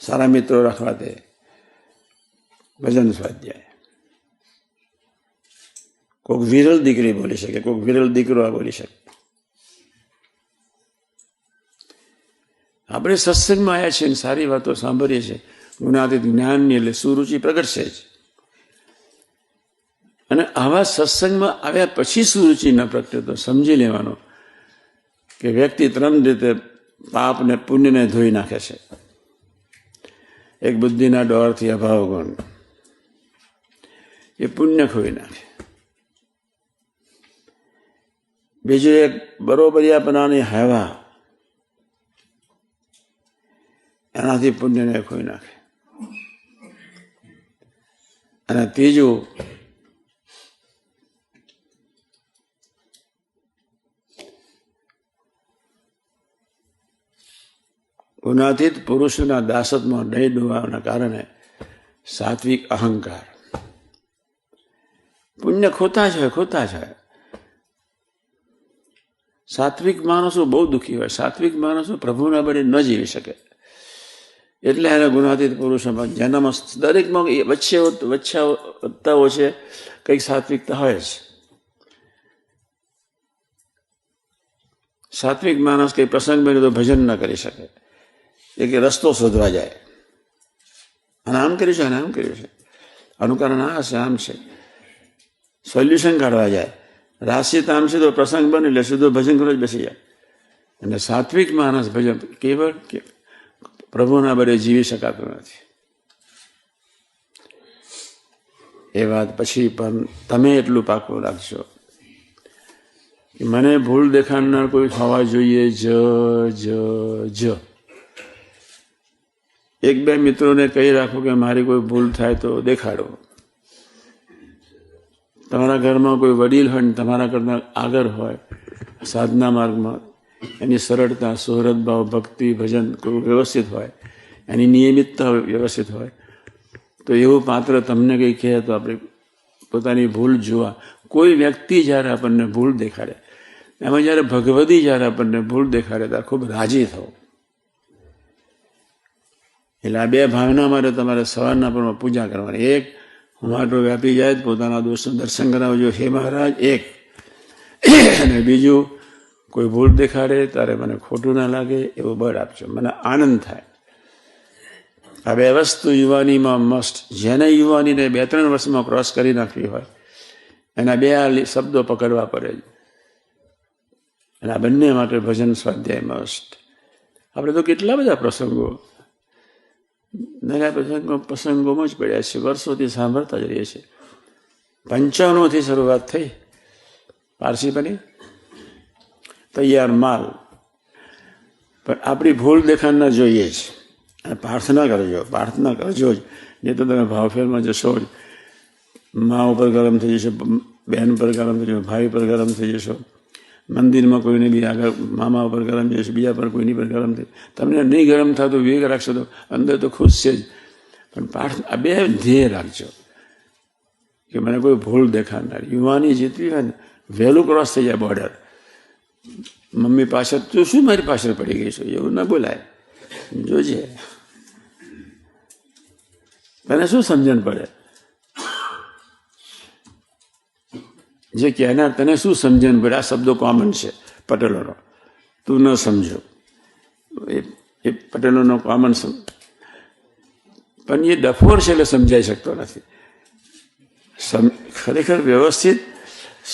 સારા મિત્રો રાખવા દે, ભજન સ્વાધ્યાય. કોઈક વિરલ દીકરી બોલી શકે, કોઈક વિરલ દીકરો બોલી શકે. આપણે સત્સંગમાં આવ્યા છીએ, સારી વાતો સાંભળીએ છીએ, ગુણાતીત જ્ઞાનની એટલે સુરુચિ પ્રગટશે જ. અને આવા સત્સંગમાં આવ્યા પછી સુરુચિ ન પ્રગટે તો સમજી લેવાનો કે વ્યક્તિ 3 રીતે પાપ ને પુણ્યને ધોઈ નાખે છે. એક બુદ્ધિના ડોરથી અભાવ ગુણ, એ પુણ્ય ખોઈ નાખે. બીજું એક બરોબરિયાપણાની હવા, એનાથી પુણ્યને ખોઈ નાખે. અને ત્રીજું ગુણાતીત પુરુષોના દાસત્વમાં નહીં ડૂબવાના કારણે સાત્વિક અહંકાર. પુણ્ય ખોતા જ હોય. સાત્વિક માણસો બહુ દુઃખી હોય. સાત્વિક માણસો પ્રભુના બળે ન જીવી શકે. એટલે એને ગુણાતીત પુરુષોમાં જન્મ દરેકમાં વચ્ચે છે કંઈક સાત્વિકતા હોય જ. સાત્વિક માણસ કઈ પ્રસંગ બને તો ભજન ન કરી શકે. એ કે રસ્તો શોધવા જાય, અને આમ કર્યું છે અને આમ કર્યું છે, અનુકરણ આ છે, આમ છે, સોલ્યુશન કાઢવા જાય. રાશિ તામ છે તો પ્રસંગ બને એટલે સીધો ભજન કરવા જ બેસી જાય. અને સાત્વિક માણસ ભજન કેવળ પ્રભુના બળે જીવી શકાતું નથી. એ વાત પછી પણ તમે એટલું પાકું રાખજો કે મને ભૂલ દેખાડનાર કોઈ થવા જોઈએ જ. 1-2 મિત્રોને કહી રાખો કે મારી કોઈ ભૂલ થાય તો દેખાડો. તમારા ઘરમાં કોઈ વડીલ હોય ને તમારા કરતા આગળ હોય સાધના માર્ગમાં, એની સરળતા, સુહૃદ ભાવ, ભક્તિ, ભજન કોઈ વ્યવસ્થિત હોય, એની નિયમિતતા વ્યવસ્થિત હોય, તો એવું પાત્ર તમને કંઈ કહે તો આપણે પોતાની ભૂલ જોવા. કોઈ વ્યક્તિ જ્યારે આપણને ભૂલ દેખાડે, એમાં જ્યારે ભગવદી જ્યારે આપણને ભૂલ દેખાડે ત્યારે ખૂબ રાજી થવું. એટલે આ 2 ભાવના માટે તમારે સવારના પરમાં પૂજા કરવાની. એક, હુમાટો વ્યાપી જાય પોતાના દોસ્તનું દર્શન કરાવજો, હે મહારાજ. એક, અને બીજું, કોઈ ભૂલ દેખાડે ત્યારે મને ખોટું ના લાગે એવું બળ આપજો, મને આનંદ થાય. આ 2 વસ્તુ યુવાનીમાં મસ્ટ. જેને યુવાનીને 2-3 વર્ષમાં ક્રોસ કરી નાખવી હોય એના 2 શબ્દો પકડવા પડે. અને આ બંને માટે ભજન સ્વાધ્યાય મસ્ટ. આપણે તો કેટલા બધા પ્રસંગો પ્રસંગોમાં જ પડ્યા છે, વર્ષોથી સાંભળતા જ રહીએ છીએ. 95થી શરૂઆત થઈ પારસી પની તૈયાર માલ. પણ આપણી ભૂલ દેખાડના જોઈએ જ. અને પ્રાર્થના કરજો જ, નહીં તો તમે ભાવફેરમાં જશો જ. મા ઉપર ગરમ થઈ જશો, બહેન પર ગરમ થઈ જશો, ભાઈ પર ગરમ થઈ જશો, મંદિરમાં કોઈને બી આગળ મામા ઉપર ગરમ થઈ જશે, બીજા પર કોઈની પર ગરમ થઈ. તમને નહીં ગરમ થતું વિવેક રાખશો તો અંદર તો ખુશ છે જ. પણ પ્રાર્થના, આ 2 ધ્યેય રાખજો કે મને કોઈ ભૂલ દેખાડનાર. યુવાની જીતવી હોય ને વહેલું ક્રોસ થઈ જાય બોર્ડર. મમ્મી પાછળ તું શું મારી પાછળ પડી ગઈ છું એવું ના બોલાય. જોજે તને શું સમજણ પડે, જે કહેનાર તને શું સમજણ પડે. આ શબ્દો કોમન છે પટેલોનો, તું ન સમજો, એ પટેલોનો કોમન. પણ એ ડફોર છે એટલે સમજાઈ શકતો નથી. ખરેખર વ્યવસ્થિત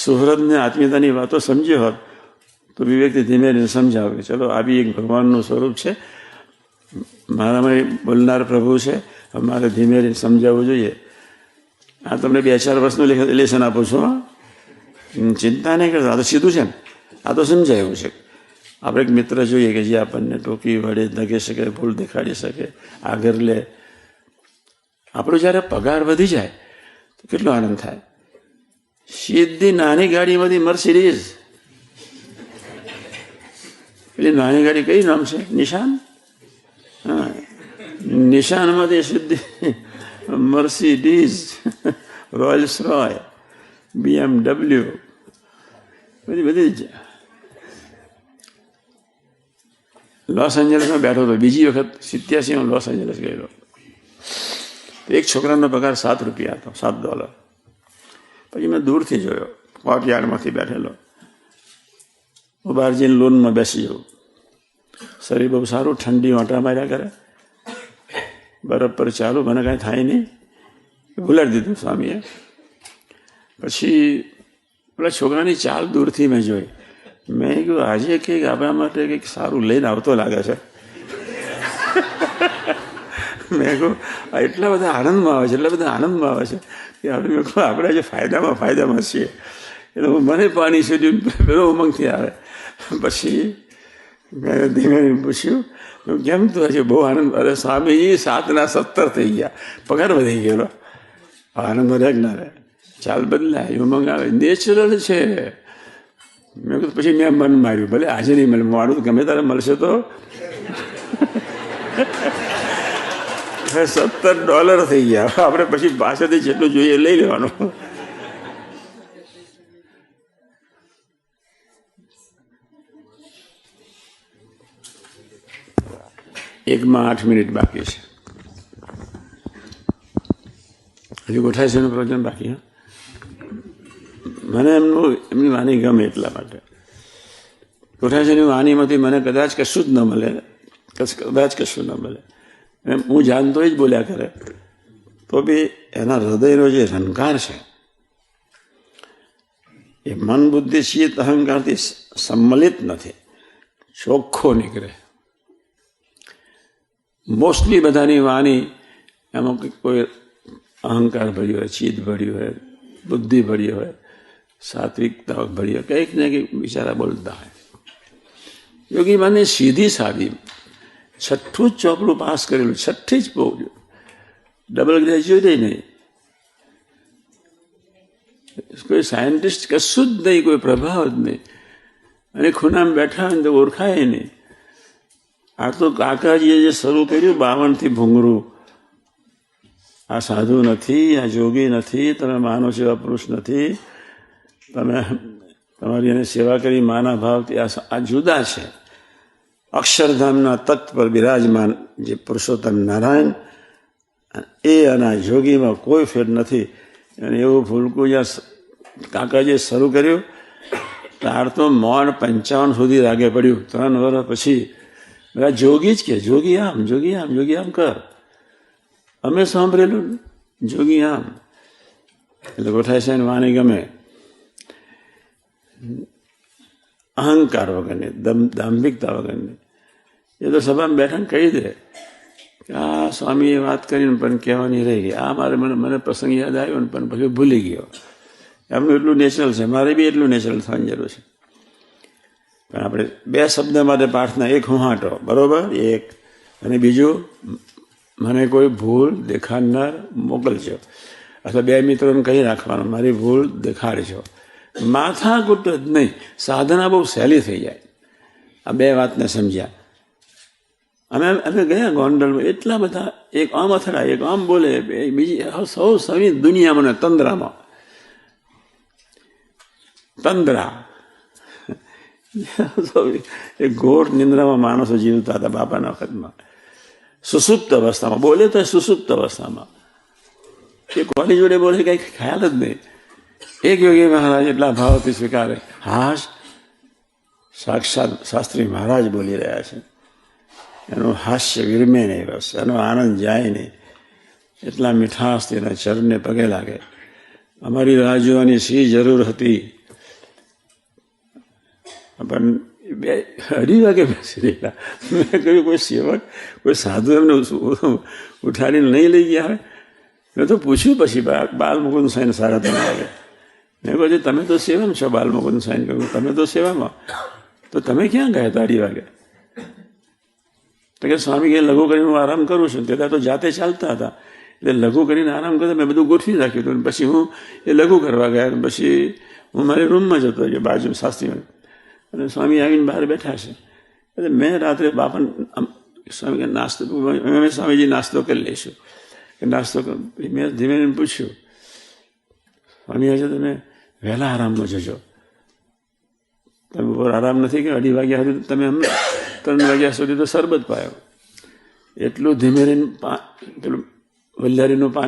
સુહૃદને આત્મીયતાની વાતો સમજ્યો હોત તો વિવેકથી ધીમે ધીમે સમજાવે કે ચલો આ બી એક ભગવાનનું સ્વરૂપ છે, મારામાં બોલનાર પ્રભુ છે, મારે ધીમે ધીમે સમજાવવું જોઈએ. આ તમને 2-4 વર્ષનું લેસન આપું છું, ચિંતા નહીં કરતા. આ તો સીધું છે ને, આ તો સમજાયું છે. આપણે એક મિત્ર જોઈએ કે જે આપણને ટોકી વડે ધગી શકે, ભૂલ દેખાડી શકે, આગળ લે. આપણો જ્યારે પગાર વધી જાય તો કેટલો આનંદ થાય. સીધી નાની ગાડીમાંથી મર્સિડીઝ, પેલી નાની ગાડી કઈ નામ છે, નિશાન. હા, નિશાનમાંથી સીધી મર્સિડીઝ, રોયલ્સ રોય, BMW, બધી જ. લોસ એન્જલસમાં બેઠો હતો, બીજી વખત 87 લોસ એન્જલસ ગયેલો. એક છોકરાનો પગાર $7 હતો, $7. પછી મેં દૂરથી જોયો, કોર્ટયાર્ડમાંથી બેઠેલો. હું બહાર જઈને લોનમાં બેસી જાઉં, શરીર બહુ સારું, ઠંડી ઓંટા માર્યા કરે, બરફ પર ચાલુ, મને કાંઈ થાય નહીં, ભૂલાડી દીધું સ્વામીએ. પછી પેલા છોકરાની ચાલ દૂરથી મેં જોઈ. મેં કહ્યું આજે કંઈક આપણા માટે કંઈક સારું લઈને આવતો લાગે છે. મેં કહું એટલા બધા આનંદમાં આવે છે, એટલા બધા આનંદમાં આવે છે કે આપણે મેં કહું આપણે આજે ફાયદામાં છીએ. એટલે મને પાણી છૂટ્યું, પેલો ઉમંગથી આવે. પછી મેં ધીમે પૂછ્યું, કેમ તું આજે બહુ આનંદ? અરે સ્વામીજી 7ના 17 થઈ ગયા, પગાર વધી ગયેલો. આનંદ રહે ના રહે, ચાલ બદલાય, ઉમંગ આવે, નેચરલ છે. મેં કીધું પછી મેં મન માર્યું, ભલે આજે નહીં મળે, મારું ગમે તારે મળશે તો. $17 થઈ ગયા, આપણે પછી પાસેથી જેટલું જોઈએ લઈ લેવાનું. એકમાં 8 મિનિટ બાકી છે, હજુ 88નું પ્રવચન બાકી. હા, મને એમની વાણી ગમે એટલા માટે. 88ની વાણીમાંથી મને કદાચ કશું જ ન મળે, કદાચ કશું ન મળે. હું જાણતો જ બોલ્યા કરે, તો બી એના હૃદયનો જે રણકાર છે એ મન બુદ્ધિ ચિત્ત અહંકારથી સંમલિત નથી, ચોખ્ખો નીકળે. મોસ્ટલી બધાની વાણી એમાં કોઈ અહંકાર ભર્યું હોય, ચિત્ત ભર્યું હોય, બુદ્ધિ ભરી હોય, સાત્વિકતા ભરી હોય, કંઈક ને કંઈક બિચારા બોલતા હોય. યોગી માને સીધી સાદી 6ઠું જ ચોપડું પાસ કરેલું, 6ઠ્ઠી જ બહુ, ડબલ ગ્રેજ્યુએટ નહીં, કોઈ સાયન્ટિસ્ટ કશું જ નહીં, કોઈ પ્રભાવ જ નહીં, અને ખૂણામાં બેઠા હોય ને તો ઓળખાય નહીં. આ તો કાકાજીએ જે શરૂ કર્યું 52થી ભૂંગરું, આ સાધુ નથી, આ જોગી નથી, તમે માનો સેવા પુરુષ નથી, તમે તમારી એને સેવા કરી માના ભાવથી, આ જુદા છે. અક્ષરધામના તખ્ત પર બિરાજમાન જે પુરુષોત્તમ નારાયણ, એ અને આ જોગીમાં કોઈ ફેર નથી. અને એવું ભૂલકું જ્યાં કાકાજીએ શરૂ કર્યું ત્યાર તો મોડ 55 સુધી રાગે પડ્યું. 3 વર્ષ પછી બધા જોગી જ કે જોગી આમ, જોગી આમ, જોગી આમ કર. અમે સાંભળેલું જોગી આમ. એટલે ગોઠાય છે વાણી ગમે, અહંકાર વગરની, દાંભિકતા વગરની. એ તો સભામાં બેઠાને કહી દે કે આ સ્વામીએ વાત કરીને પણ કહેવાની રહી ગઈ, આ મારે મને પ્રસંગ યાદ આવ્યો ને પણ પછી ભૂલી ગયો. એમનું એટલું નેચરલ છે, મારે બી એટલું નેચરલ થવાની જરૂર છે. પણ આપણે 2 શબ્દ માટે પ્રાર્થના, એક હુંહાટો, બરોબર, એક, અને બીજું મને કોઈ ભૂલ દેખાડનાર મોકલજો, અથવા 2 મિત્રોને કહી રાખવાનું મારી ભૂલ દેખાડજો. માથાકૂટ જ નહીં, સાધના બહુ સહેલી થઈ જાય. આ 2 વાતને સમજ્યા. અમે ગયા ગોંડલમાં, એટલા બધા, એક આમ અથડાય, એક આમ બોલે, બીજી સૌ સવી દુનિયા મને તંદ્રામાં, તંદ્રા એ ઘોર નિંદ્રામાં માણસો જીવતા હતા બાપાના વખતમાં, સુસુપ્ત અવસ્થામાં. બોલે તો સુસુપ્ત અવસ્થામાં, એ કોની જોડે બોલે કંઈ ખ્યાલ જ નહીં. એક યોગી મહારાજ એટલા ભાવથી સ્વીકારે, હાશ સાક્ષાત શાસ્ત્રી મહારાજ બોલી રહ્યા છે. એનું હાસ્ય વિરમે નહીં, બસ એનો આનંદ જાય નહીં. એટલા મીઠાશથી એના ચરણને પગે લાગે. અમારી રાહ જોવાની શી જરૂર હતી, પણ 2:30 વાગે બેસી રહેલા. મેં કહ્યું કોઈ સેવક, કોઈ સાધુ એમને ઉઠાડીને નહીં લઈ ગયા હોય. મેં તો પૂછ્યું પછી બાલમુકુંદ સાંઈ 3:30 વાગે. મેં કહ્યું તમે તો સેવામાં છો. બાલમુકુંદ સાંઈ કહ્યું તમે તો સેવામાં, તો તમે ક્યાં ગયા 2:30 વાગે? તો કે સ્વામી કે લઘુ કરીને હું આરામ કરું છું. ત્યાં તો જાતે ચાલતા હતા, એટલે લઘુ કરીને આરામ કરતા મેં બધું ગોઠવી રાખ્યું હતું. પછી હું એ લઘુ કરવા ગયા, પછી હું મારી રૂમમાં જતો રહ્યો બાજુ શાસ્ત્રીમાં, અને સ્વામી આવીને બહાર બેઠા છે. એટલે મેં રાત્રે બાપાને સ્વામી કે નાસ્તો, અમે સ્વામીજી નાસ્તો કરી લઈશું કે નાસ્તો. મેં ધીમે ધીમે પૂછ્યું, સ્વામી આજે તમે વહેલા આરામમાં જજો, તમે બપોર આરામ નથી કે 2:30 વાગ્યા સુધી તમે 3 વાગ્યા સુધી તો શરબત પાયો. એટલું ધીમે રહીને પેલું વલ્લારીનું પાણી